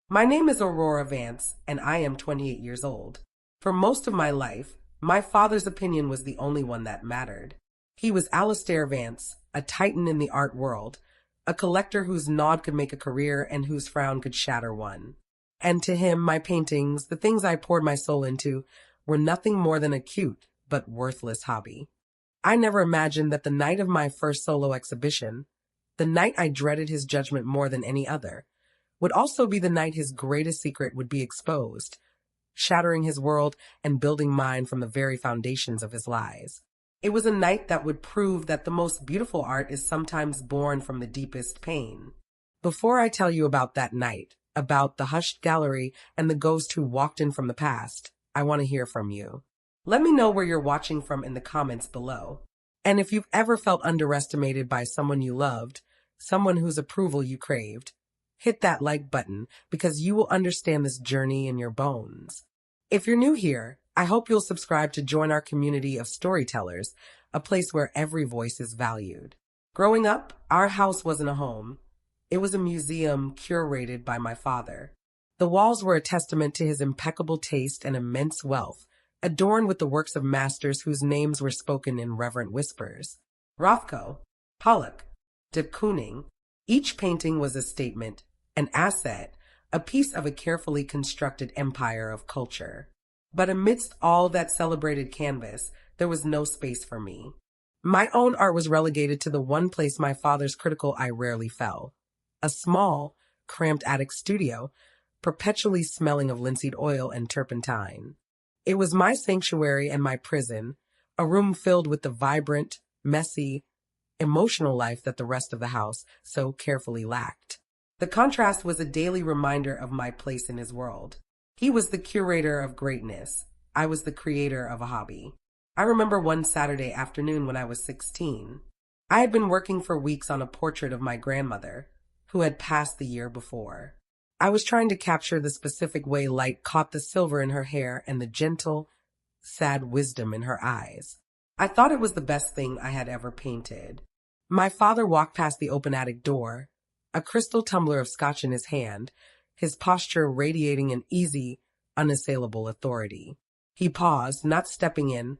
My name is Aurora Vance, and I am 28 years old. For most of my life, my father's opinion was the only one that mattered. He was Alistair Vance, a titan in the art world, a collector whose nod could make a career and whose frown could shatter one. And to him, my paintings, the things I poured my soul into, were nothing more than a cute but worthless hobby. I never imagined that the night of my first solo exhibition, the night I dreaded his judgment more than any other, would also be the night his greatest secret would be exposed, shattering his world and building mine from the very foundations of his lies. It was a night that would prove that the most beautiful art is sometimes born from the deepest pain. Before I tell you about that night, about the hushed gallery and the ghost who walked in from the past, I want to hear from you. Let me know where you're watching from in the comments below. And if you've ever felt underestimated by someone you loved, someone whose approval you craved, hit that like button because you will understand this journey in your bones. If you're new here, I hope you'll subscribe to join our community of storytellers, a place where every voice is valued. Growing up, our house wasn't a home. It was a museum curated by my father. The walls were a testament to his impeccable taste and immense wealth, adorned with the works of masters whose names were spoken in reverent whispers. Rothko, Pollock, de Kooning. Each painting was a statement, an asset, a piece of a carefully constructed empire of culture. But amidst all that celebrated canvas, there was no space for me. My own art was relegated to the one place my father's critical eye rarely fell. A small, cramped attic studio, perpetually smelling of linseed oil and turpentine. It was my sanctuary and my prison, a room filled with the vibrant, messy, emotional life that the rest of the house so carefully lacked. The contrast was a daily reminder of my place in his world. He was the curator of greatness. I was the creator of a hobby. I remember one Saturday afternoon when I was 16. I had been working for weeks on a portrait of my grandmother, who had passed the year before. I was trying to capture the specific way light caught the silver in her hair and the gentle, sad wisdom in her eyes. I thought it was the best thing I had ever painted. My father walked past the open attic door, a crystal tumbler of scotch in his hand, his posture radiating an easy, unassailable authority. He paused, not stepping in,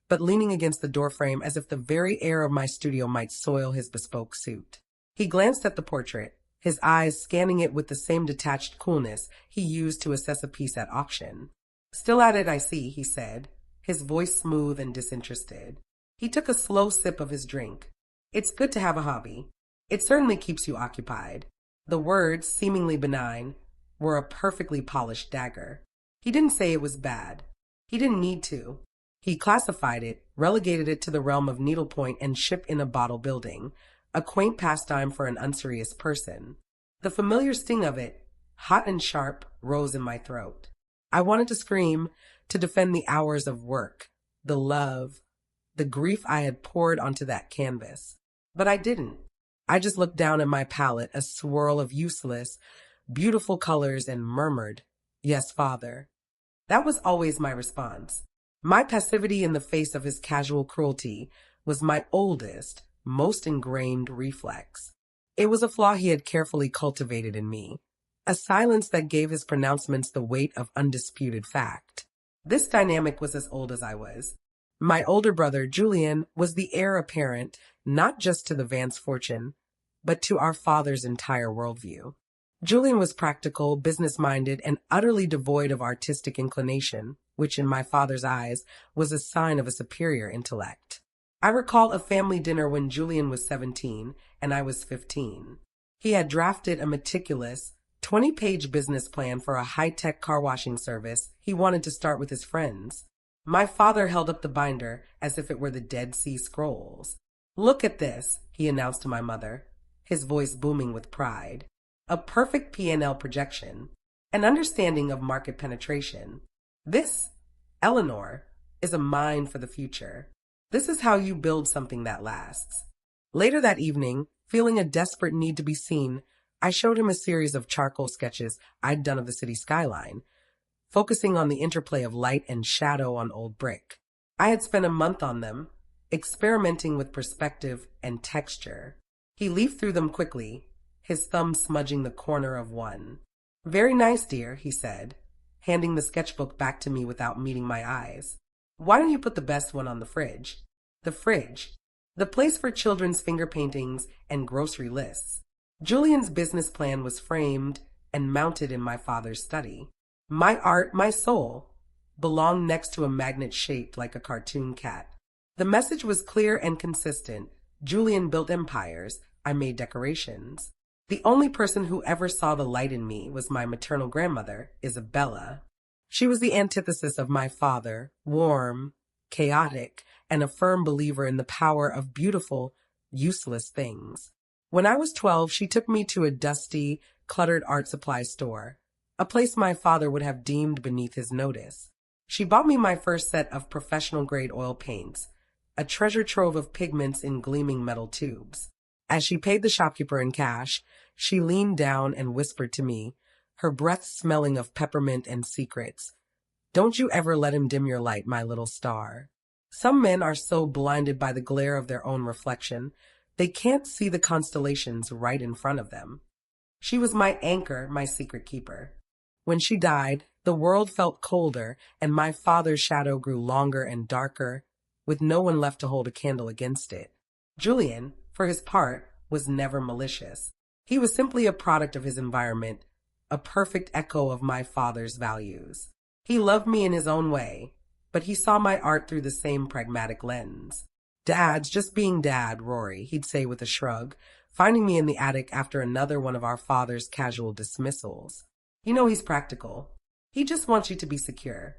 but leaning against the doorframe as if the very air of my studio might soil his bespoke suit. He glanced at the portrait, his eyes scanning it with the same detached coolness he used to assess a piece at auction. "Still at it, I see," he said, his voice smooth and disinterested. He took a slow sip of his drink. "It's good to have a hobby. It certainly keeps you occupied." The words, seemingly benign, were a perfectly polished dagger. He didn't say it was bad. He didn't need to. He classified it, relegated it to the realm of needlepoint and ship-in-a-bottle building, a quaint pastime for an unserious person. The familiar sting of it, hot and sharp, rose in my throat. I wanted to scream, to defend the hours of work, the love, the grief I had poured onto that canvas. But I didn't. I just looked down at my palette, a swirl of useless, beautiful colors, and murmured, "Yes, Father." That was always my response. My passivity in the face of his casual cruelty was my oldest, most ingrained reflex. It was a flaw he had carefully cultivated in me, a silence that gave his pronouncements the weight of undisputed fact. This dynamic was as old as I was. My older brother, Julian, was the heir apparent not just to the Vance fortune, but to our father's entire worldview. Julian was practical, business-minded, and utterly devoid of artistic inclination, which in my father's eyes was a sign of a superior intellect. I recall a family dinner when Julian was 17 and I was 15. He had drafted a meticulous, 20-page business plan for a high-tech car washing service he wanted to start with his friends. My father held up the binder as if it were the Dead Sea Scrolls. "Look at this," he announced to my mother, his voice booming with pride. "A perfect P&L projection, an understanding of market penetration. This, Eleanor, is a mine for the future. This is how you build something that lasts." Later that evening, feeling a desperate need to be seen, I showed him a series of charcoal sketches I'd done of the city skyline, focusing on the interplay of light and shadow on old brick. I had spent a month on them, experimenting with perspective and texture. He leafed through them quickly, his thumb smudging the corner of one. Very nice, dear, he said, handing the sketchbook back to me without meeting my eyes. Why don't you put the best one on the fridge? The fridge. The place for children's finger paintings and grocery lists. Julian's business plan was framed and mounted in my father's study. My art, my soul, belonged next to a magnet shaped like a cartoon cat. The message was clear and consistent. Julian built empires. I made decorations. The only person who ever saw the light in me was my maternal grandmother, Isabella. She was the antithesis of my father, warm, chaotic, and a firm believer in the power of beautiful, useless things. When I was 12, she took me to a dusty, cluttered art supply store, a place my father would have deemed beneath his notice. She bought me my first set of professional-grade oil paints, a treasure trove of pigments in gleaming metal tubes. As she paid the shopkeeper in cash, she leaned down and whispered to me, her breath smelling of peppermint and secrets. Don't you ever let him dim your light, my little star. Some men are so blinded by the glare of their own reflection, they can't see the constellations right in front of them. She was my anchor, my secret keeper. When she died, the world felt colder, and my father's shadow grew longer and darker, with no one left to hold a candle against it. Julian, for his part, was never malicious. He was simply a product of his environment, a perfect echo of my father's values. He loved me in his own way, but he saw my art through the same pragmatic lens. Dad's just being Dad, Rory, he'd say with a shrug, finding me in the attic after another one of our father's casual dismissals. You know he's practical. He just wants you to be secure.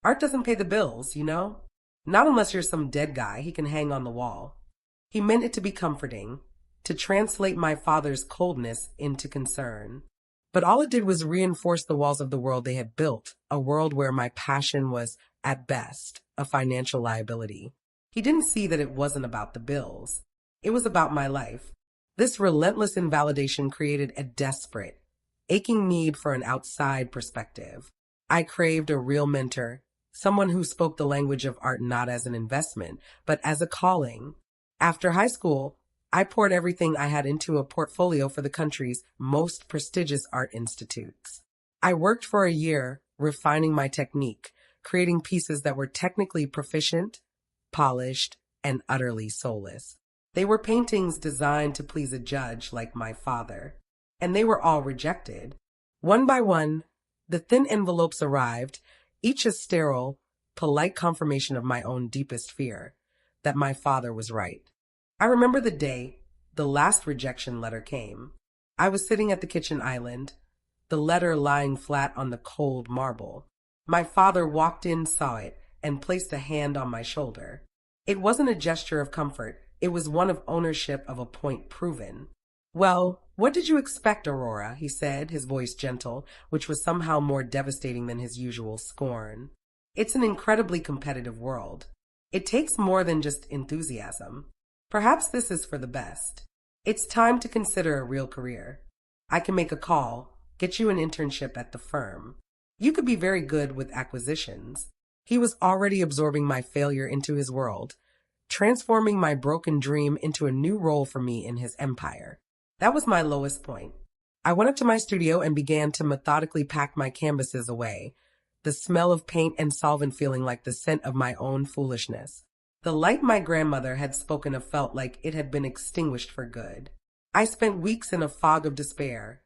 Art doesn't pay the bills, you know? Not unless you're some dead guy he can hang on the wall. He meant it to be comforting, to translate my father's coldness into concern. But all it did was reinforce the walls of the world they had built, a world where my passion was, at best, a financial liability. He didn't see that it wasn't about the bills. It was about my life. This relentless invalidation created a desperate, aching need for an outside perspective. I craved a real mentor, someone who spoke the language of art not as an investment, but as a calling. After high school, I poured everything I had into a portfolio for the country's most prestigious art institutes. I worked for a year, refining my technique, creating pieces that were technically proficient, polished, and utterly soulless. They were paintings designed to please a judge like my father, and they were all rejected. One by one, the thin envelopes arrived, each a sterile, polite confirmation of my own deepest fear, that my father was right. I remember the day the last rejection letter came. I was sitting at the kitchen island, the letter lying flat on the cold marble. My father walked in, saw it, and placed a hand on my shoulder. It wasn't a gesture of comfort, it was one of ownership of a point proven. Well, what did you expect, Aurora? He said, his voice gentle, which was somehow more devastating than his usual scorn. It's an incredibly competitive world. It takes more than just enthusiasm. Perhaps this is for the best. It's time to consider a real career. I can make a call, get you an internship at the firm. You could be very good with acquisitions. He was already absorbing my failure into his world, transforming my broken dream into a new role for me in his empire. That was my lowest point. I went up to my studio and began to methodically pack my canvases away, the smell of paint and solvent feeling like the scent of my own foolishness. The light my grandmother had spoken of felt like it had been extinguished for good. I spent weeks in a fog of despair,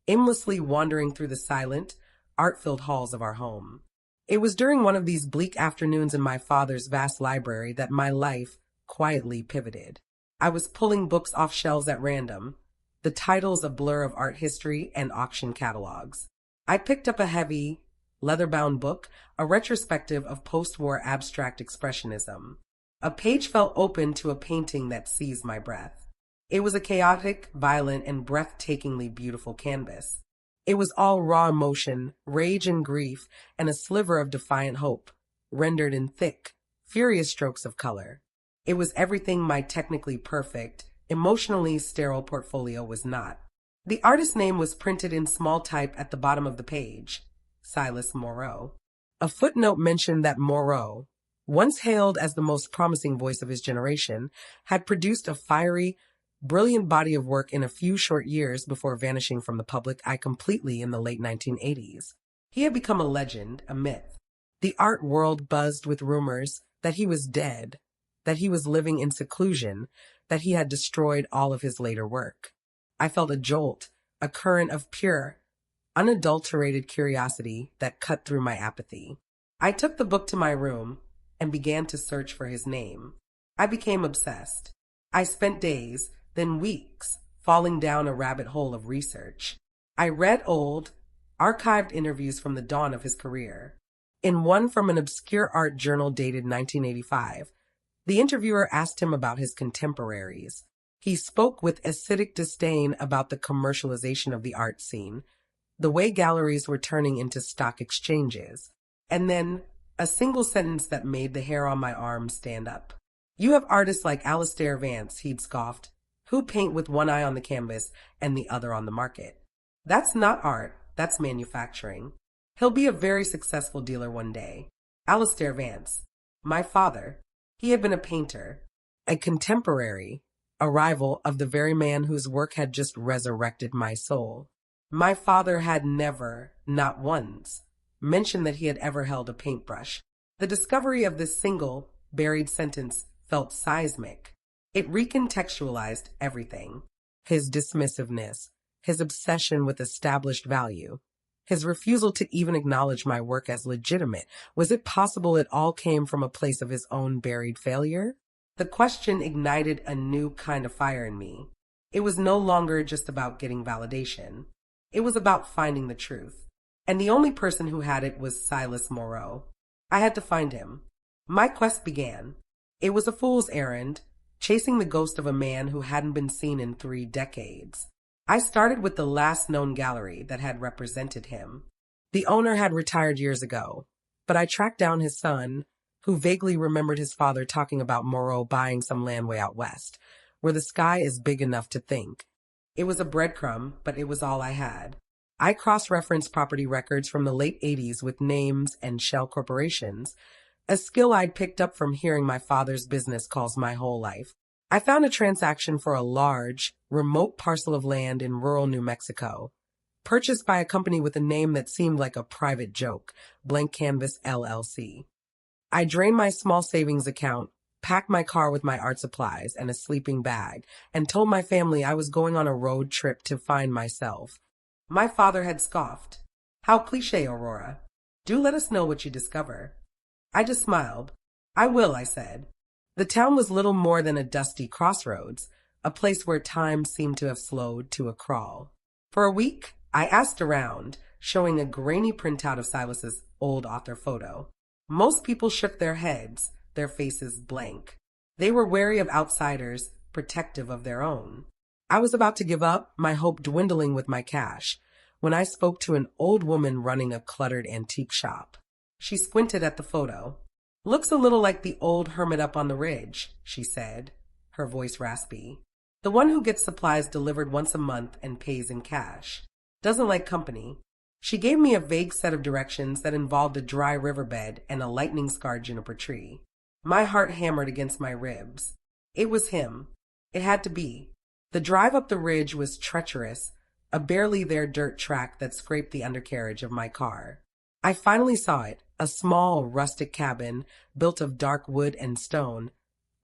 aimlessly wandering through the silent, art-filled halls of our home. It was during one of these bleak afternoons in my father's vast library that my life quietly pivoted. I was pulling books off shelves at random, the titles a blur of art history and auction catalogs. I picked up a heavy, leather-bound book, a retrospective of post-war abstract expressionism. A page fell open to a painting that seized my breath. It was a chaotic, violent, and breathtakingly beautiful canvas. It was all raw emotion, rage and grief, and a sliver of defiant hope, rendered in thick, furious strokes of color. It was everything my technically perfect, emotionally sterile portfolio was not. The artist's name was printed in small type at the bottom of the page, Silas Moreau. A footnote mentioned that Moreau, once hailed as the most promising voice of his generation, had produced a fiery, brilliant body of work in a few short years before vanishing from the public eye completely in the late 1980s. He had become a legend, a myth. The art world buzzed with rumors that he was dead, that he was living in seclusion, that he had destroyed all of his later work. I felt a jolt, a current of pure, unadulterated curiosity that cut through my apathy. I took the book to my room and began to search for his name. I became obsessed. I spent days, then weeks, falling down a rabbit hole of research. I read old, archived interviews from the dawn of his career. In one from an obscure art journal dated 1985, the interviewer asked him about his contemporaries. He spoke with acidic disdain about the commercialization of the art scene, the way galleries were turning into stock exchanges, and then a single sentence that made the hair on my arm stand up. "You have artists like Alistair Vance," he'd scoffed, "who paint with one eye on the canvas and the other on the market. That's not art, that's manufacturing. He'll be a very successful dealer one day." Alistair Vance, my father, he had been a painter, a contemporary, a rival of the very man whose work had just resurrected my soul. My father had never, not once, mentioned that he had ever held a paintbrush. The discovery of this single, buried sentence felt seismic. It recontextualized everything. His dismissiveness, his obsession with established value, his refusal to even acknowledge my work as legitimate. Was it possible it all came from a place of his own buried failure? The question ignited a new kind of fire in me. It was no longer just about getting validation. It was about finding the truth. And the only person who had it was Silas Moreau. I had to find him. My quest began. It was a fool's errand, chasing the ghost of a man who hadn't been seen in 3 decades. I started with the last known gallery that had represented him. The owner had retired years ago, but I tracked down his son, who vaguely remembered his father talking about Moreau buying some land way out west, where the sky is big enough to think. It was a breadcrumb, but it was all I had. I cross-referenced property records from the late 80s with names and shell corporations, a skill I'd picked up from hearing my father's business calls my whole life. I found a transaction for a large, remote parcel of land in rural New Mexico, purchased by a company with a name that seemed like a private joke, Blank Canvas LLC. I drained my small savings account, packed my car with my art supplies and a sleeping bag, and told my family I was going on a road trip to find myself. My father had scoffed. "How cliché, Aurora. Do let us know what you discover." I just smiled. "I will," I said. The town was little more than a dusty crossroads, a place where time seemed to have slowed to a crawl. For a week, I asked around, showing a grainy printout of Silas's old author photo. Most people shook their heads, their faces blank. They were wary of outsiders, protective of their own. I was about to give up, my hope dwindling with my cash, when I spoke to an old woman running a cluttered antique shop. She squinted at the photo. "Looks a little like the old hermit up on the ridge," she said, her voice raspy. "The one who gets supplies delivered once a month and pays in cash. Doesn't like company." She gave me a vague set of directions that involved a dry riverbed and a lightning-scarred juniper tree. My heart hammered against my ribs. It was him. It had to be. The drive up the ridge was treacherous, a barely there dirt track that scraped the undercarriage of my car. I finally saw it, a small, rustic cabin built of dark wood and stone,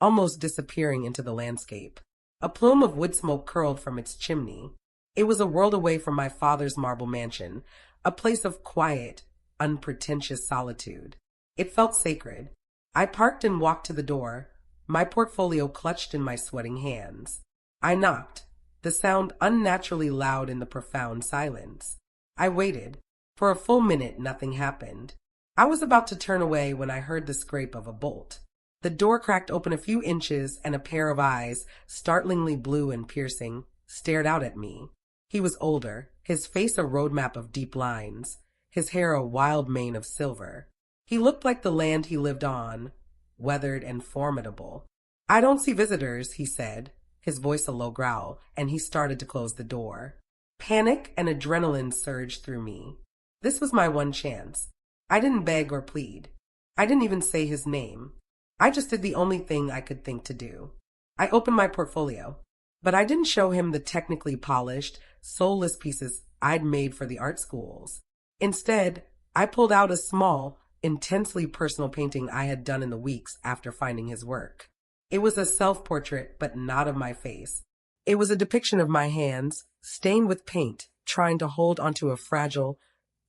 almost disappearing into the landscape. A plume of wood smoke curled from its chimney. It was a world away from my father's marble mansion, a place of quiet, unpretentious solitude. It felt sacred. I parked and walked to the door, my portfolio clutched in my sweating hands. I knocked, the sound unnaturally loud in the profound silence. I waited. For a full minute, nothing happened. I was about to turn away when I heard the scrape of a bolt. The door cracked open a few inches and a pair of eyes, startlingly blue and piercing, stared out at me. He was older, his face a roadmap of deep lines, his hair a wild mane of silver. He looked like the land he lived on, weathered and formidable. "I don't see visitors," he said, his voice a low growl, and he started to close the door. Panic and adrenaline surged through me. This was my one chance. I didn't beg or plead. I didn't even say his name. I just did the only thing I could think to do. I opened my portfolio. But I didn't show him the technically polished, soulless pieces I'd made for the art schools. Instead, I pulled out a small, intensely personal painting I had done in the weeks after finding his work. It was a self-portrait, but not of my face. It was a depiction of my hands, stained with paint, trying to hold onto a fragile,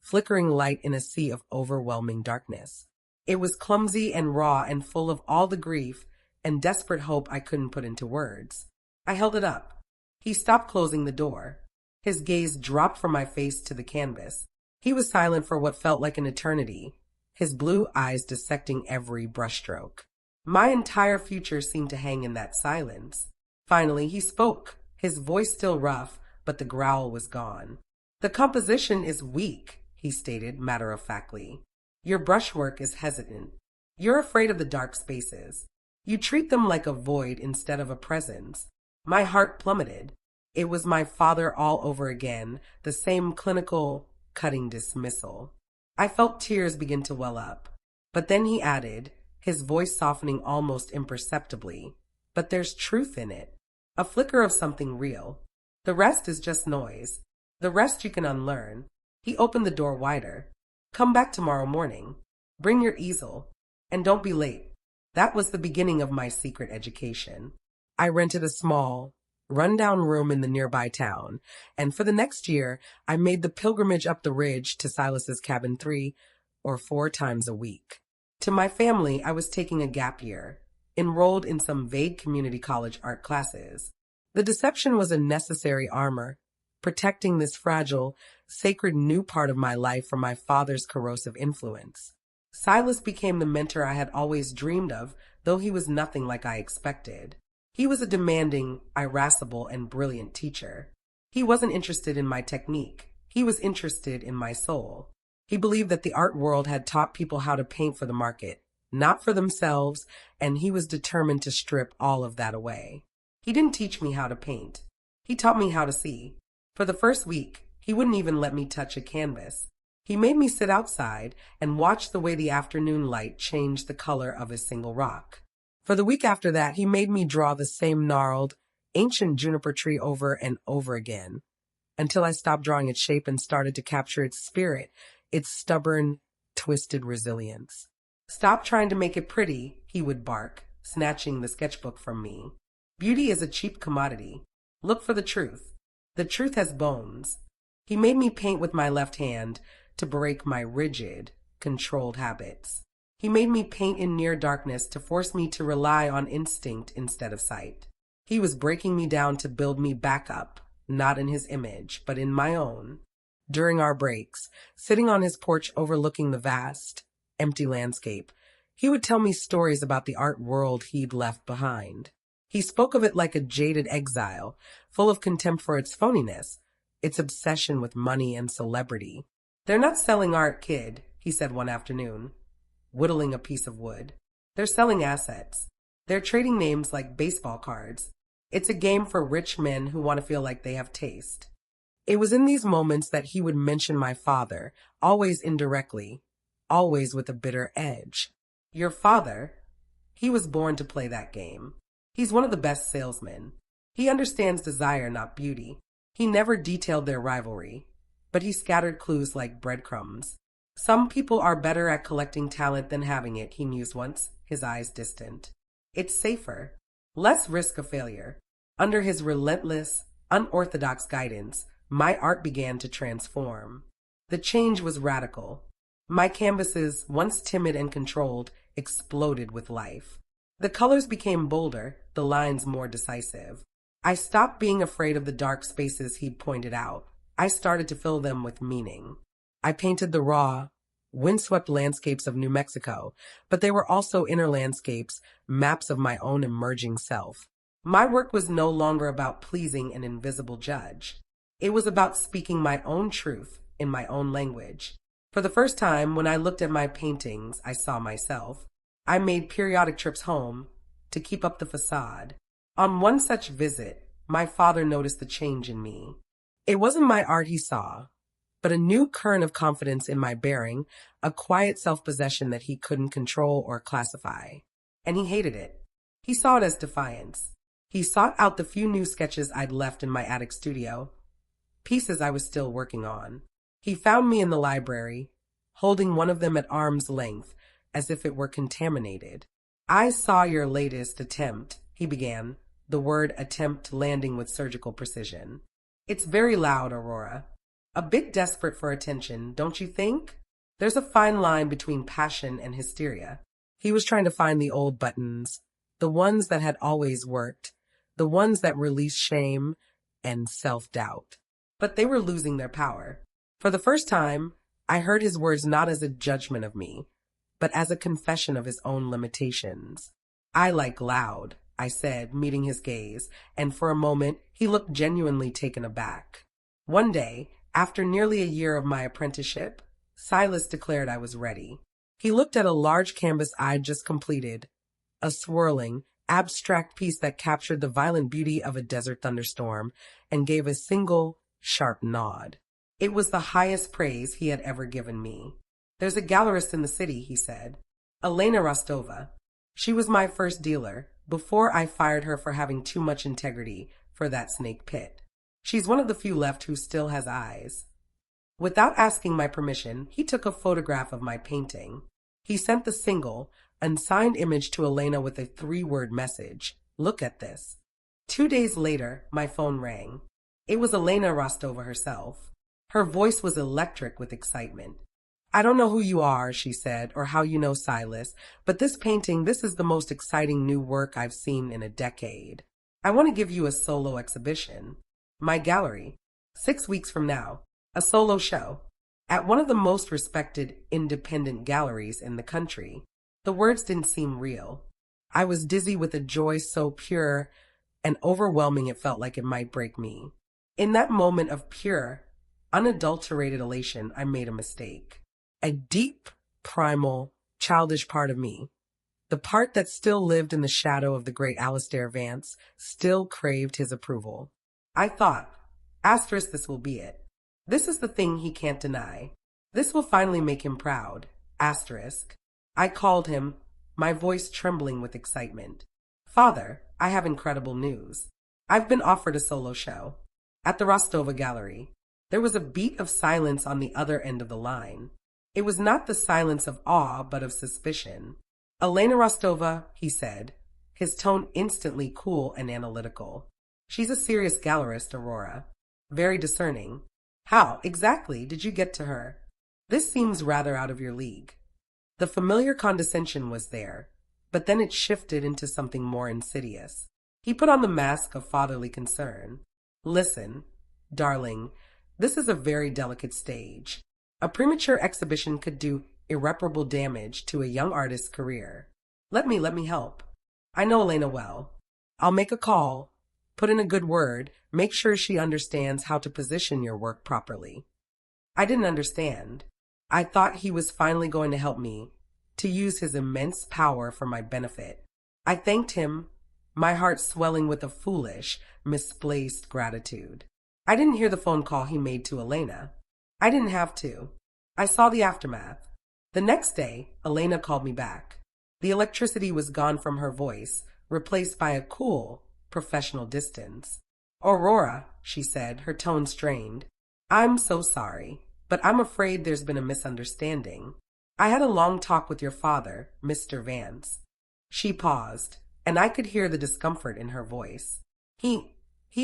flickering light in a sea of overwhelming darkness. It was clumsy and raw and full of all the grief and desperate hope I couldn't put into words. I held it up. He stopped closing the door. His gaze dropped from my face to the canvas. He was silent for what felt like an eternity, his blue eyes dissecting every brushstroke. My entire future seemed to hang in that silence. Finally, he spoke, his voice still rough, but the growl was gone. "The composition is weak," he stated matter-of-factly. "Your brushwork is hesitant. You're afraid of the dark spaces. You treat them like a void instead of a presence." My heart plummeted. It was my father all over again, the same clinical, cutting dismissal. I felt tears begin to well up. But then he added, his voice softening almost imperceptibly, "But there's truth in it. A flicker of something real. The rest is just noise. The rest you can unlearn." He opened the door wider. "Come back tomorrow morning. Bring your easel. And don't be late." That was the beginning of my secret education. I rented a small, run-down room in the nearby town, and for the next year, I made the pilgrimage up the ridge to Silas's cabin 3 or 4 times a week. To my family, I was taking a gap year, enrolled in some vague community college art classes. The deception was a necessary armor, protecting this fragile, sacred new part of my life from my father's corrosive influence. Silas became the mentor I had always dreamed of, though he was nothing like I expected. He was a demanding, irascible, and brilliant teacher. He wasn't interested in my technique. He was interested in my soul. He believed that the art world had taught people how to paint for the market, not for themselves, and he was determined to strip all of that away. He didn't teach me how to paint. He taught me how to see. For the first week, he wouldn't even let me touch a canvas. He made me sit outside and watch the way the afternoon light changed the color of a single rock. For the week after that, he made me draw the same gnarled, ancient juniper tree over and over again, until I stopped drawing its shape and started to capture its spirit, its stubborn, twisted resilience. "Stop trying to make it pretty," he would bark, snatching the sketchbook from me. "Beauty is a cheap commodity. Look for the truth. The truth has bones." He made me paint with my left hand to break my rigid, controlled habits. He made me paint in near darkness to force me to rely on instinct instead of sight. He was breaking me down to build me back up, not in his image, but in my own. During our breaks, sitting on his porch overlooking the vast, empty landscape, he would tell me stories about the art world he'd left behind. He spoke of it like a jaded exile, full of contempt for its phoniness, its obsession with money and celebrity. "They're not selling art, kid," he said one afternoon, whittling a piece of wood. "They're selling assets. They're trading names like baseball cards. It's a game for rich men who want to feel like they have taste." It was in these moments that he would mention my father, always indirectly, always with a bitter edge. "Your father? He was born to play that game. He's one of the best salesmen. He understands desire, not beauty. He never detailed their rivalry, but he scattered clues like breadcrumbs. Some people are better at collecting talent than having it," he mused once, his eyes distant. "It's safer. Less risk of failure." Under his relentless, unorthodox guidance, my art began to transform. The change was radical. My canvases, once timid and controlled, exploded with life. The colors became bolder, the lines more decisive. I stopped being afraid of the dark spaces he'd pointed out. I started to fill them with meaning. I painted the raw, windswept landscapes of New Mexico, but they were also inner landscapes, maps of my own emerging self. My work was no longer about pleasing an invisible judge. It was about speaking my own truth in my own language. For the first time, when I looked at my paintings, I saw myself. I made periodic trips home to keep up the facade. On one such visit, my father noticed the change in me. It wasn't my art he saw, but a new current of confidence in my bearing, a quiet self-possession that he couldn't control or classify. And he hated it. He saw it as defiance. He sought out the few new sketches I'd left in my attic studio, pieces I was still working on. He found me in the library, holding one of them at arm's length, as if it were contaminated. I saw your latest attempt, he began, the word attempt landing with surgical precision. It's very loud, Aurora. A bit desperate for attention, don't you think? There's a fine line between passion and hysteria. He was trying to find the old buttons, the ones that had always worked, the ones that released shame and self-doubt. But they were losing their power. For the first time, I heard his words not as a judgment of me, but as a confession of his own limitations. I like loud, I said, meeting his gaze, and for a moment he looked genuinely taken aback. One day, after nearly a year of my apprenticeship, Silas declared I was ready. He looked at a large canvas I'd just completed, a swirling, abstract piece that captured the violent beauty of a desert thunderstorm, and gave a single, sharp nod. It was the highest praise he had ever given me. There's a gallerist in the city, he said. Elena Rostova. She was my first dealer, before I fired her for having too much integrity for that snake pit. She's one of the few left who still has eyes. Without asking my permission, he took a photograph of my painting. He sent the single, unsigned image to Elena with a 3-word message. Look at this. 2 days later, my phone rang. It was Elena Rostova herself. Her voice was electric with excitement. I don't know who you are, she said, or how you know Silas, but this painting, this is the most exciting new work I've seen in a decade. I want to give you a solo exhibition. My gallery. 6 weeks from now. A solo show. At one of the most respected independent galleries in the country. The words didn't seem real. I was dizzy with a joy so pure and overwhelming it felt like it might break me. In that moment of pure, unadulterated elation, I made a mistake. A deep, primal, childish part of me, the part that still lived in the shadow of the great Alistair Vance, still craved his approval. I thought, asterisk, this will be it. This is the thing he can't deny. This will finally make him proud. Asterisk. I called him, my voice trembling with excitement. Father, I have incredible news. I've been offered a solo show. At the Rostova Gallery. There was a beat of silence on the other end of the line. It was not the silence of awe, but of suspicion. Elena Rostova, he said, his tone instantly cool and analytical. She's a serious gallerist, Aurora. Very discerning. How, exactly, did you get to her? This seems rather out of your league. The familiar condescension was there, but then it shifted into something more insidious. He put on the mask of fatherly concern. Listen, darling, this is a very delicate stage. A premature exhibition could do irreparable damage to a young artist's career. Let me help. I know Elena well. I'll make a call, put in a good word, make sure she understands how to position your work properly. I didn't understand. I thought he was finally going to help me, to use his immense power for my benefit. I thanked him, my heart swelling with a foolish, misplaced gratitude. I didn't hear the phone call he made to Elena. I didn't have to. I saw the aftermath. The next day, Elena called me back. The electricity was gone from her voice, replaced by a cool, professional distance. Aurora, she said, her tone strained. I'm so sorry, but I'm afraid there's been a misunderstanding. I had a long talk with your father, Mr. Vance. She paused, and I could hear the discomfort in her voice. He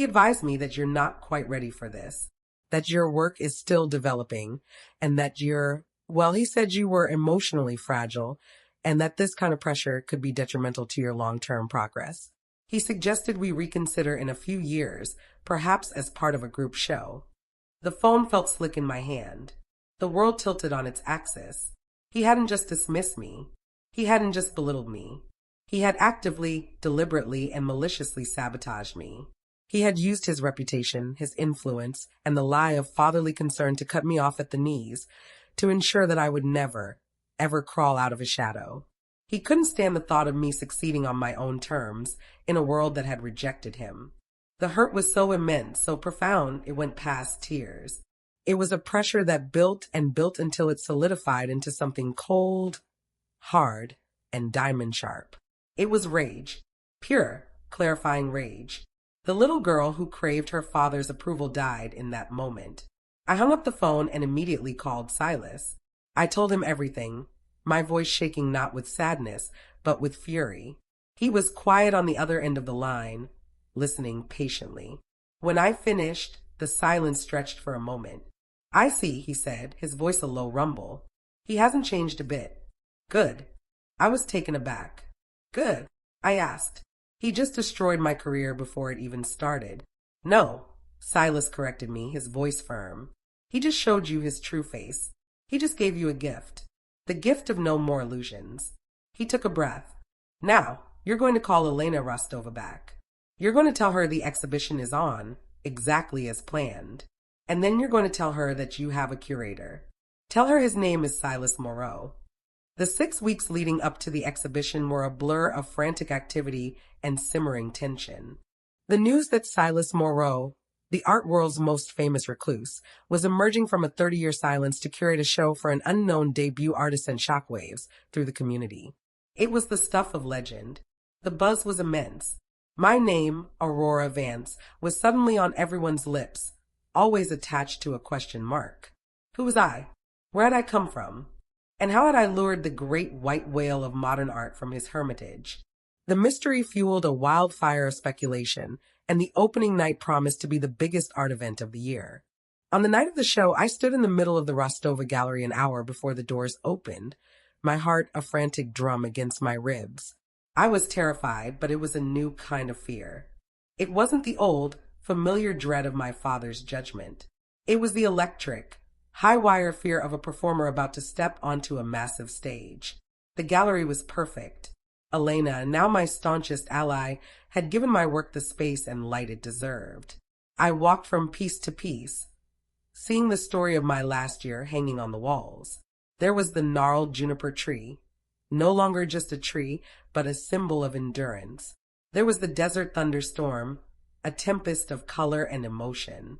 advised me that you're not quite ready for this, that your work is still developing, and that he said you were emotionally fragile, and that this kind of pressure could be detrimental to your long-term progress. He suggested we reconsider in a few years, perhaps as part of a group show. The phone felt slick in my hand. The world tilted on its axis. He hadn't just dismissed me. He hadn't just belittled me. He had actively, deliberately, and maliciously sabotaged me. He had used his reputation, his influence, and the lie of fatherly concern to cut me off at the knees, to ensure that I would never, ever crawl out of his shadow. He couldn't stand the thought of me succeeding on my own terms in a world that had rejected him. The hurt was so immense, so profound, it went past tears. It was a pressure that built and built until it solidified into something cold, hard, and diamond sharp. It was rage. Pure, clarifying rage. The little girl who craved her father's approval died in that moment. I hung up the phone and immediately called Silas. I told him everything, my voice shaking not with sadness, but with fury. He was quiet on the other end of the line, listening patiently. When I finished, the silence stretched for a moment. "I see," he said, his voice a low rumble. "He hasn't changed a bit." "Good." I was taken aback. "Good?" I asked. "He just destroyed my career before it even started." "No," Silas corrected me, his voice firm. "He just showed you his true face. He just gave you a gift. The gift of no more illusions." He took a breath. "Now, you're going to call Elena Rostova back. You're going to tell her the exhibition is on, exactly as planned. And then you're going to tell her that you have a curator. Tell her his name is Silas Moreau." The 6 weeks leading up to the exhibition were a blur of frantic activity and simmering tension. The news that Silas Moreau, the art world's most famous recluse, was emerging from a 30-year silence to curate a show for an unknown debut artist sent shockwaves through the community. It was the stuff of legend. The buzz was immense. My name, Aurora Vance, was suddenly on everyone's lips, always attached to a question mark. Who was I? Where had I come from? And how had I lured the great white whale of modern art from his hermitage? The mystery fueled a wildfire of speculation, and the opening night promised to be the biggest art event of the year. On the night of the show, I stood in the middle of the Rostova gallery an hour before the doors opened, my heart a frantic drum against my ribs. I was terrified, but it was a new kind of fear. It wasn't the old, familiar dread of my father's judgment. It was the electric, high-wire fear of a performer about to step onto a massive stage. The gallery was perfect. Elena, now my staunchest ally, had given my work the space and light it deserved. I walked from piece to piece, seeing the story of my last year hanging on the walls. There was the gnarled juniper tree, no longer just a tree, but a symbol of endurance. There was the desert thunderstorm, a tempest of color and emotion.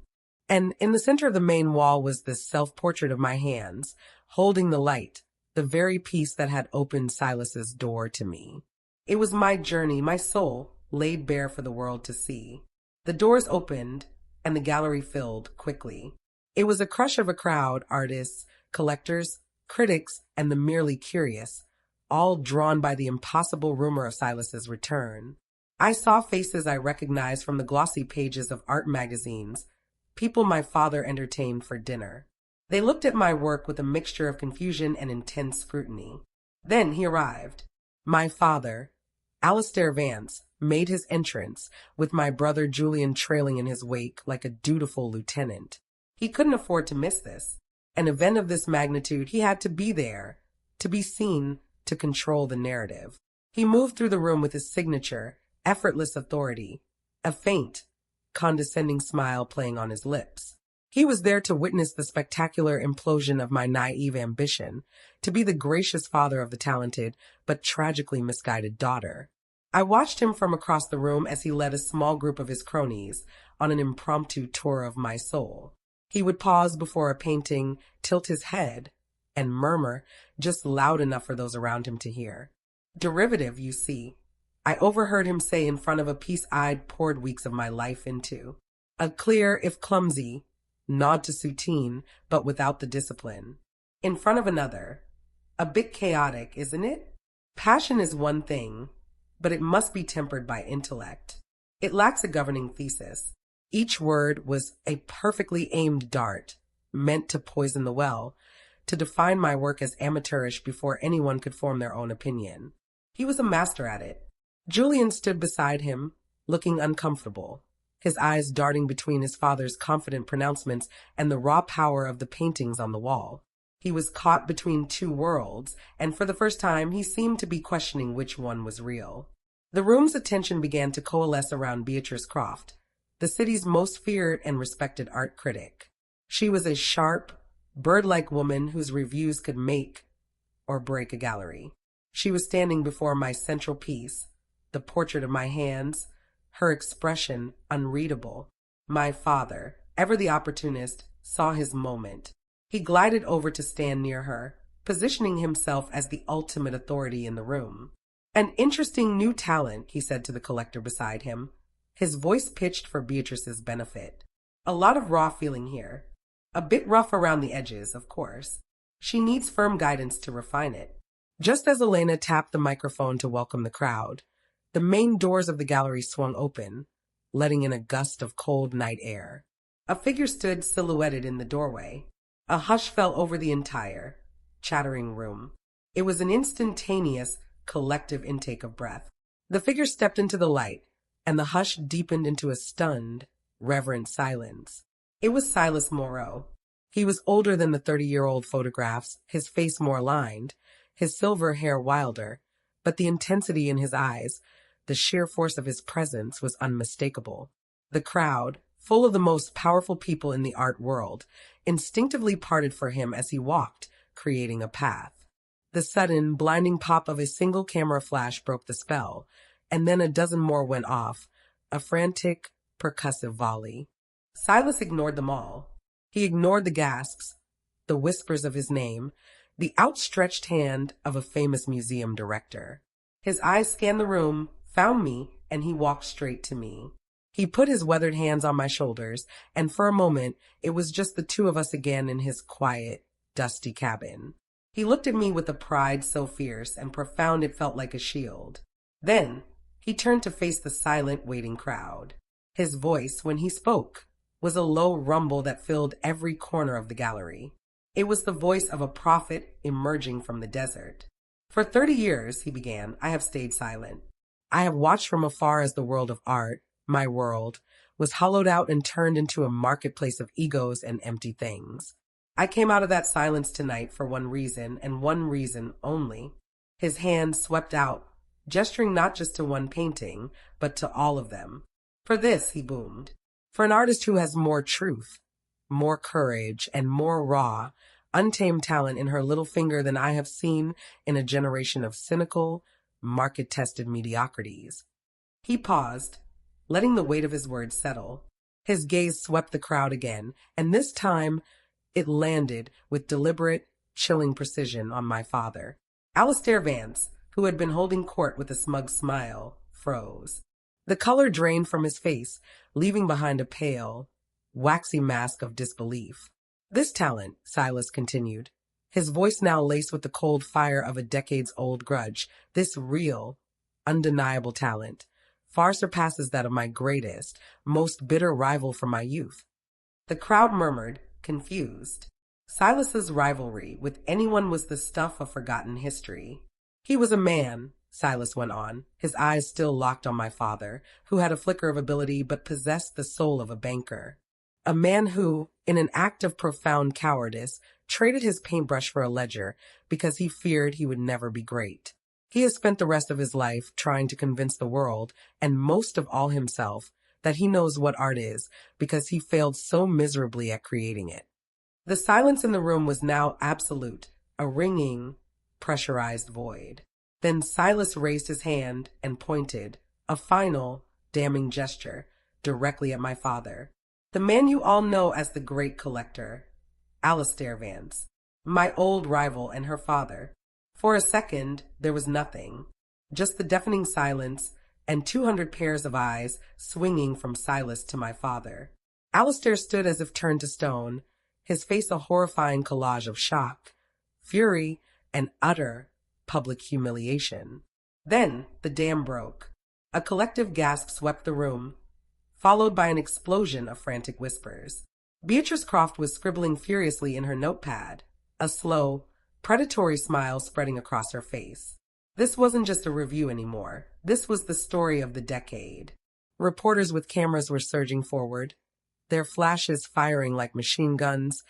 And in the center of the main wall was this self-portrait of my hands, holding the light, the very piece that had opened Silas's door to me. It was my journey, my soul, laid bare for the world to see. The doors opened, and the gallery filled quickly. It was a crush of a crowd, artists, collectors, critics, and the merely curious, all drawn by the impossible rumor of Silas's return. I saw faces I recognized from the glossy pages of art magazines, people my father entertained for dinner. They looked at my work with a mixture of confusion and intense scrutiny. Then he arrived. My father, Alistair Vance, made his entrance, with my brother Julian trailing in his wake like a dutiful lieutenant. He couldn't afford to miss this. An event of this magnitude, he had to be there, to be seen, to control the narrative. He moved through the room with his signature, effortless authority, a faint, condescending smile playing on his lips. He was there to witness the spectacular implosion of my naive ambition, to be the gracious father of the talented but tragically misguided daughter. I watched him from across the room as he led a small group of his cronies on an impromptu tour of my soul. He would pause before a painting, tilt his head, and murmur, just loud enough for those around him to hear. "Derivative, you see," I overheard him say in front of a piece I'd poured weeks of my life into. A clear, if clumsy, nod to Soutine, but without the discipline. In front of another. A bit chaotic, isn't it? Passion is one thing, but it must be tempered by intellect. It lacks a governing thesis. Each word was a perfectly aimed dart, meant to poison the well, to define my work as amateurish before anyone could form their own opinion. He was a master at it. Julian stood beside him, looking uncomfortable, his eyes darting between his father's confident pronouncements and the raw power of the paintings on the wall. He was caught between two worlds, and for the first time he seemed to be questioning which one was real. The room's attention began to coalesce around Beatrice Croft, the city's most feared and respected art critic. She was a sharp, bird-like woman whose reviews could make or break a gallery. She was standing before my central piece, the portrait of my hands, her expression unreadable. My father, ever the opportunist, saw his moment. He glided over to stand near her, positioning himself as the ultimate authority in the room. An interesting new talent, he said to the collector beside him, his voice pitched for Beatrice's benefit. A lot of raw feeling here. A bit rough around the edges, of course. She needs firm guidance to refine it. Just as Elena tapped the microphone to welcome the crowd, the main doors of the gallery swung open, letting in a gust of cold night air. A figure stood silhouetted in the doorway. A hush fell over the entire, chattering room. It was an instantaneous, collective intake of breath. The figure stepped into the light, and the hush deepened into a stunned, reverent silence. It was Silas Moreau. He was older than the 30-year-old photographs, his face more lined, his silver hair wilder, but the intensity in his eyes, the sheer force of his presence was unmistakable. The crowd, full of the most powerful people in the art world, instinctively parted for him as he walked, creating a path. The sudden, blinding pop of a single camera flash broke the spell, and then a dozen more went off, a frantic, percussive volley. Silas ignored them all. He ignored the gasps, the whispers of his name, the outstretched hand of a famous museum director. His eyes scanned the room, found me, and he walked straight to me. He put his weathered hands on my shoulders, and for a moment, it was just the two of us again in his quiet, dusty cabin. He looked at me with a pride so fierce and profound it felt like a shield. Then, he turned to face the silent, waiting crowd. His voice, when he spoke, was a low rumble that filled every corner of the gallery. It was the voice of a prophet emerging from the desert. For 30 years, he began, I have stayed silent. I have watched from afar as the world of art, my world, was hollowed out and turned into a marketplace of egos and empty things. I came out of that silence tonight for one reason, and one reason only. His hand swept out, gesturing not just to one painting, but to all of them. For this, he boomed. For an artist who has more truth, more courage, and more raw, untamed talent in her little finger than I have seen in a generation of cynical, market-tested mediocrities. He paused, letting the weight of his words settle. His gaze swept the crowd again, and this time it landed with deliberate, chilling precision on my father. Alistair Vance, who had been holding court with a smug smile, froze. The color drained from his face, leaving behind a pale, waxy mask of disbelief. This talent, Silas continued, his voice now laced with the cold fire of a decades-old grudge, this real, undeniable talent, far surpasses that of my greatest, most bitter rival from my youth. The crowd murmured, confused. Silas's rivalry with anyone was the stuff of forgotten history. He was a man, Silas went on, his eyes still locked on my father, who had a flicker of ability but possessed the soul of a banker. A man who, in an act of profound cowardice, traded his paintbrush for a ledger because he feared he would never be great. He has spent the rest of his life trying to convince the world, and most of all himself, that he knows what art is because he failed so miserably at creating it. The silence in the room was now absolute, a ringing, pressurized void. Then Silas raised his hand and pointed, a final, damning gesture, directly at my father. The man you all know as the great collector, Alistair Vance, my old rival and her father. For a second, there was nothing, just the deafening silence and 200 pairs of eyes swinging from Silas to my father. Alistair stood as if turned to stone, his face a horrifying collage of shock, fury, and utter public humiliation. Then the dam broke. A collective gasp swept the room, followed by an explosion of frantic whispers. Beatrice Croft was scribbling furiously in her notepad, a slow, predatory smile spreading across her face. This wasn't just a review anymore. This was the story of the decade. Reporters with cameras were surging forward, their flashes firing like machine guns,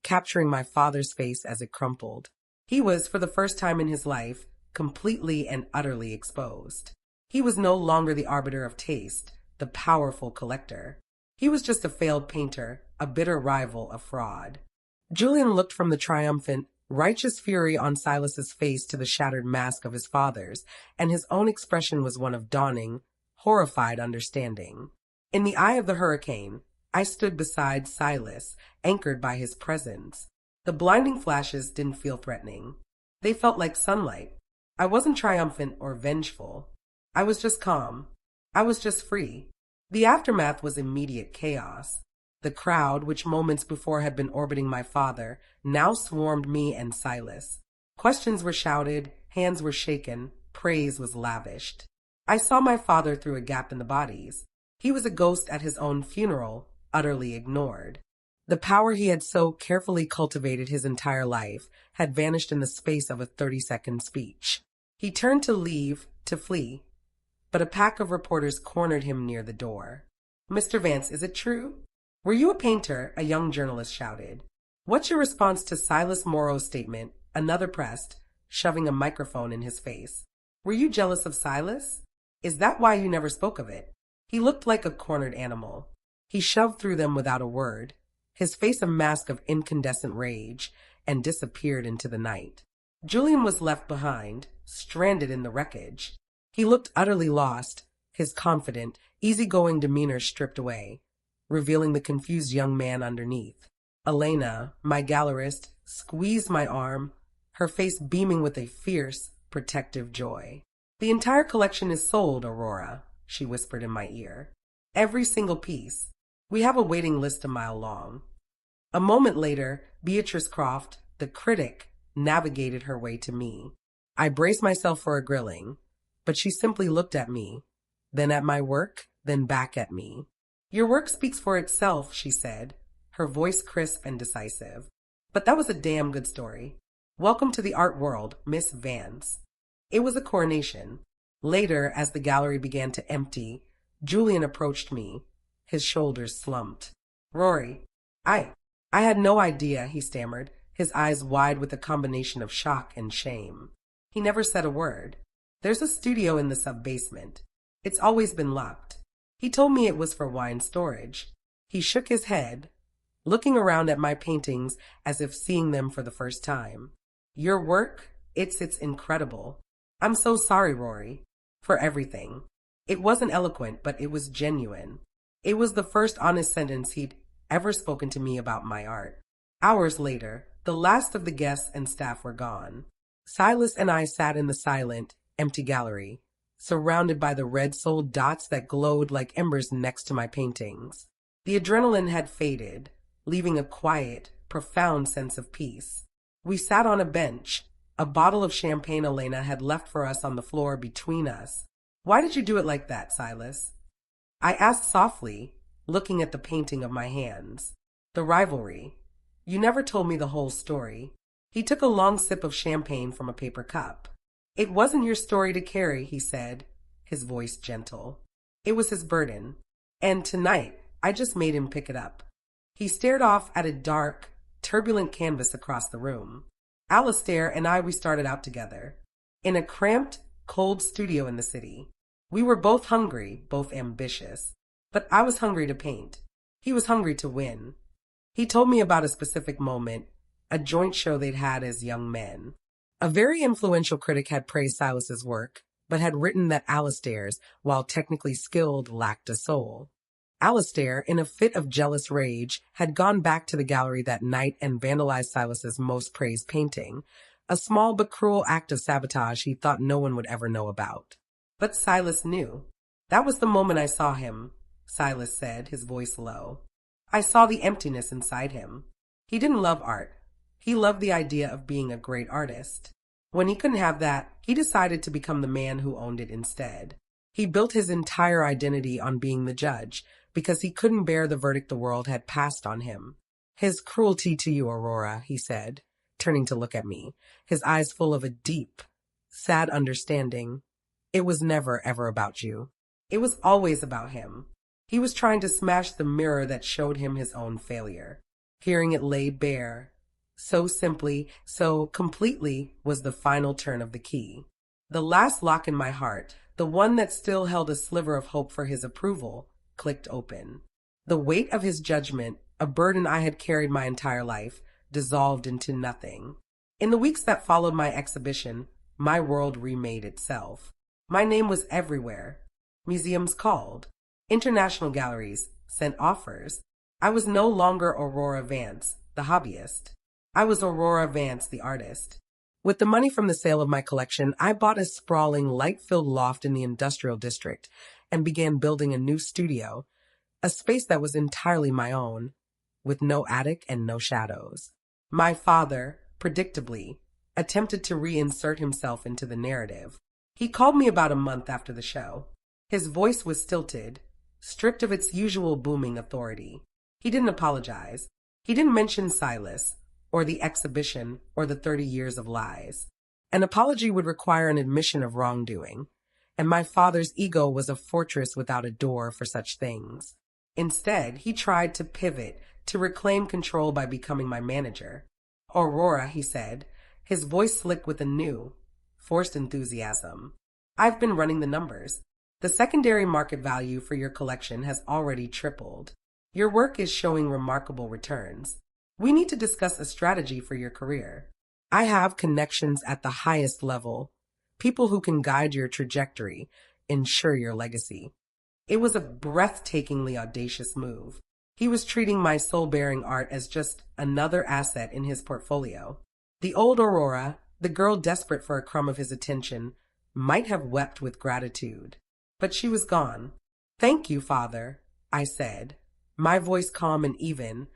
capturing my father's face as it crumpled. He was, for the first time in his life, completely and utterly exposed. He was no longer the arbiter of taste, the powerful collector. He was just a failed painter, a bitter rival, a fraud. Julian looked from the triumphant, righteous fury on Silas's face to the shattered mask of his father's, and his own expression was one of dawning, horrified understanding. In the eye of the hurricane, I stood beside Silas, anchored by his presence. The blinding flashes didn't feel threatening. They felt like sunlight, I wasn't triumphant or vengeful. I was just calm. I was just free. The aftermath was immediate chaos. The crowd, which moments before had been orbiting my father, now swarmed me and Silas. Questions were shouted, hands were shaken, praise was lavished. I saw my father through a gap in the bodies. He was a ghost at his own funeral, utterly ignored. The power he had so carefully cultivated his entire life had vanished in the space of a 30-second speech. He turned to leave, to flee, but a pack of reporters cornered him near the door. "Mr. Vance, is it true? Were you a painter?" a young journalist shouted. "What's your response to Silas Morrow's statement?" another pressed, shoving a microphone in his face. "Were you jealous of Silas? Is that why you never spoke of it?" He looked like a cornered animal. He shoved through them without a word, his face a mask of incandescent rage, and disappeared into the night. Julian was left behind, stranded in the wreckage. He looked utterly lost, his confident, easygoing demeanor stripped away, revealing the confused young man underneath. Elena, my gallerist, squeezed my arm, her face beaming with a fierce, protective joy. "The entire collection is sold, Aurora," she whispered in my ear. "Every single piece. We have a waiting list a mile long." A moment later, Beatrice Croft, the critic, navigated her way to me. I braced myself for a grilling, but she simply looked at me, then at my work, then back at me. "Your work speaks for itself," she said, her voice crisp and decisive. "But that was a damn good story. Welcome to the art world, Miss Vance." It was a coronation. Later, as the gallery began to empty, Julian approached me, his shoulders slumped. "Rory, I had no idea," he stammered, his eyes wide with a combination of shock and shame. He never said a word. "There's a studio in the sub-basement. It's always been locked. He told me it was for wine storage." He shook his head, looking around at my paintings as if seeing them for the first time. "Your work, it's incredible. I'm so sorry, Rory, for everything." It wasn't eloquent, but it was genuine. It was the first honest sentence he'd ever spoken to me about my art. Hours later, the last of the guests and staff were gone. Silas and I sat in the silent, empty gallery, surrounded by the red-soled dots that glowed like embers next to my paintings. The adrenaline had faded, leaving a quiet, profound sense of peace. We sat on a bench. A bottle of champagne Elena had left for us on the floor between us. "Why did you do it like that, Silas?" I asked softly, looking at the painting of my hands. "The rivalry. You never told me the whole story." He took a long sip of champagne from a paper cup. "It wasn't your story to carry," he said, his voice gentle. "It was his burden. And tonight, I just made him pick it up." He stared off at a dark, turbulent canvas across the room. Alistair and we started out together, in a cramped, cold studio in the city. We were both hungry, both ambitious. But I was hungry to paint. He was hungry to win. He told me about a specific moment, a joint show they'd had as young men. A very influential critic had praised Silas's work, but had written that Alistair's, while technically skilled, lacked a soul. Alistair, in a fit of jealous rage, had gone back to the gallery that night and vandalized Silas's most praised painting, a small but cruel act of sabotage he thought no one would ever know about. But Silas knew. "That was the moment I saw him," Silas said, his voice low. "I saw the emptiness inside him. He didn't love art. He loved the idea of being a great artist. When he couldn't have that, he decided to become the man who owned it instead. He built his entire identity on being the judge, because he couldn't bear the verdict the world had passed on him. His cruelty to you, Aurora," he said, turning to look at me, his eyes full of a deep, sad understanding. "It was never, ever about you. It was always about him. He was trying to smash the mirror that showed him his own failure. Hearing it laid bare, so simply, so completely, was the final turn of the key. The last lock in my heart, the one that still held a sliver of hope for his approval, clicked open. The weight of his judgment, a burden I had carried my entire life, dissolved into nothing. In the weeks that followed my exhibition, my world remade itself. My name was everywhere. Museums called. International galleries sent offers. I was no longer Aurora Vance, the hobbyist. I was Aurora Vance, the artist. With the money from the sale of my collection, I bought a sprawling, light-filled loft in the industrial district and began building a new studio, a space that was entirely my own, with no attic and no shadows. My father, predictably, attempted to reinsert himself into the narrative. He called me about a month after the show. His voice was stilted, stripped of its usual booming authority. He didn't apologize. He didn't mention Silas, or the exhibition, or the 30 years of lies. An apology would require an admission of wrongdoing, and my father's ego was a fortress without a door for such things. Instead, he tried to pivot, to reclaim control by becoming my manager. Aurora, he said, his voice slick with a new, forced enthusiasm. I've been running the numbers. The secondary market value for your collection has already tripled. Your work is showing remarkable returns. We need to discuss a strategy for your career. I have connections at the highest level, people who can guide your trajectory, ensure your legacy. It was a breathtakingly audacious move. He was treating my soul-bearing art as just another asset in his portfolio. The old Aurora, the girl desperate for a crumb of his attention, might have wept with gratitude. But she was gone. "Thank you, Father," I said, my voice calm and even,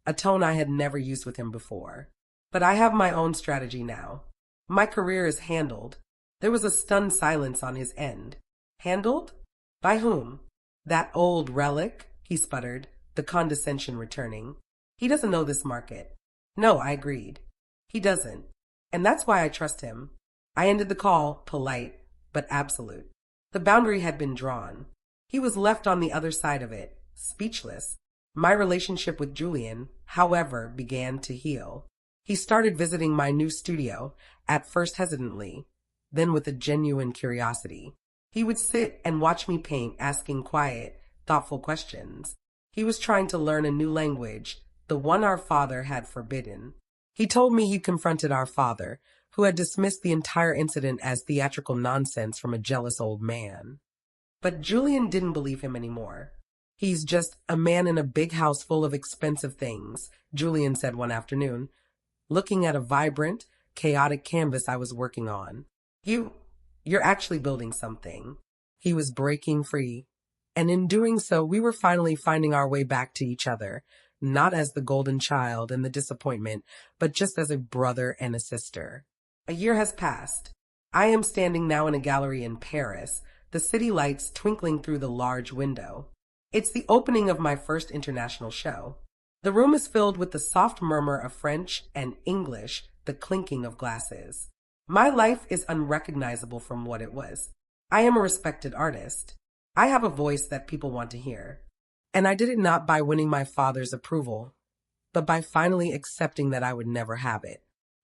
a tone I had never used with him before. But I have my own strategy now. My career is handled. There was a stunned silence on his end. Handled? By whom? That old relic, he sputtered, the condescension returning. He doesn't know this market. No, I agreed. He doesn't. And that's why I trust him. I ended the call, polite, but absolute. The boundary had been drawn. He was left on the other side of it, speechless. My relationship with Julian, however, began to heal. He started visiting my new studio, at first hesitantly, then with a genuine curiosity. He would sit and watch me paint, asking quiet, thoughtful questions. He was trying to learn a new language, the one our father had forbidden. He told me he confronted our father, who had dismissed the entire incident as theatrical nonsense from a jealous old man. But Julian didn't believe him anymore. "He's just a man in a big house full of expensive things," Julian said one afternoon, looking at a vibrant, chaotic canvas I was working on. You're actually building something." He was breaking free. And in doing so, we were finally finding our way back to each other, not as the golden child and the disappointment, but just as a brother and a sister. A year has passed. I am standing now in a gallery in Paris, the city lights twinkling through the large window. It's the opening of my first international show. The room is filled with the soft murmur of French and English, the clinking of glasses. My life is unrecognizable from what it was. I am a respected artist. I have a voice that people want to hear. And I did it not by winning my father's approval, but by finally accepting that I would never have it.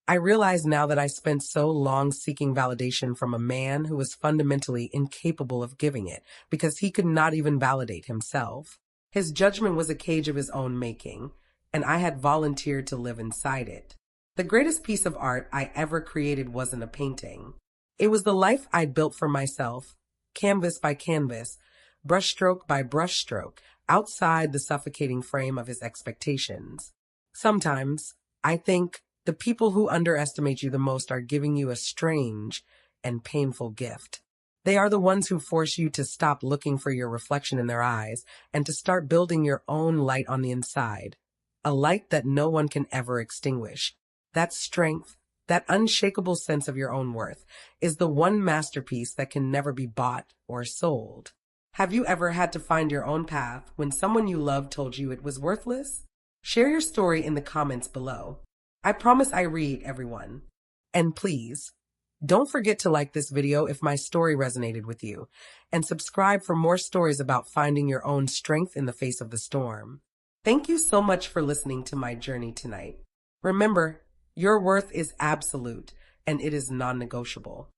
I realize now that I spent so long seeking validation from a man who was fundamentally incapable of giving it because he could not even validate himself. His judgment was a cage of his own making, and I had volunteered to live inside it. The greatest piece of art I ever created wasn't a painting. It was the life I'd built for myself, canvas by canvas, brushstroke by brushstroke, outside the suffocating frame of his expectations. Sometimes, I think, the people who underestimate you the most are giving you a strange and painful gift. They are the ones who force you to stop looking for your reflection in their eyes and to start building your own light on the inside, a light that no one can ever extinguish. That strength, that unshakable sense of your own worth, is the one masterpiece that can never be bought or sold. Have you ever had to find your own path when someone you loved told you it was worthless? Share your story in the comments below. I promise I read everyone. And please, don't forget to like this video if my story resonated with you, and subscribe for more stories about finding your own strength in the face of the storm. Thank you so much for listening to my journey tonight. Remember, your worth is absolute, and it is non-negotiable.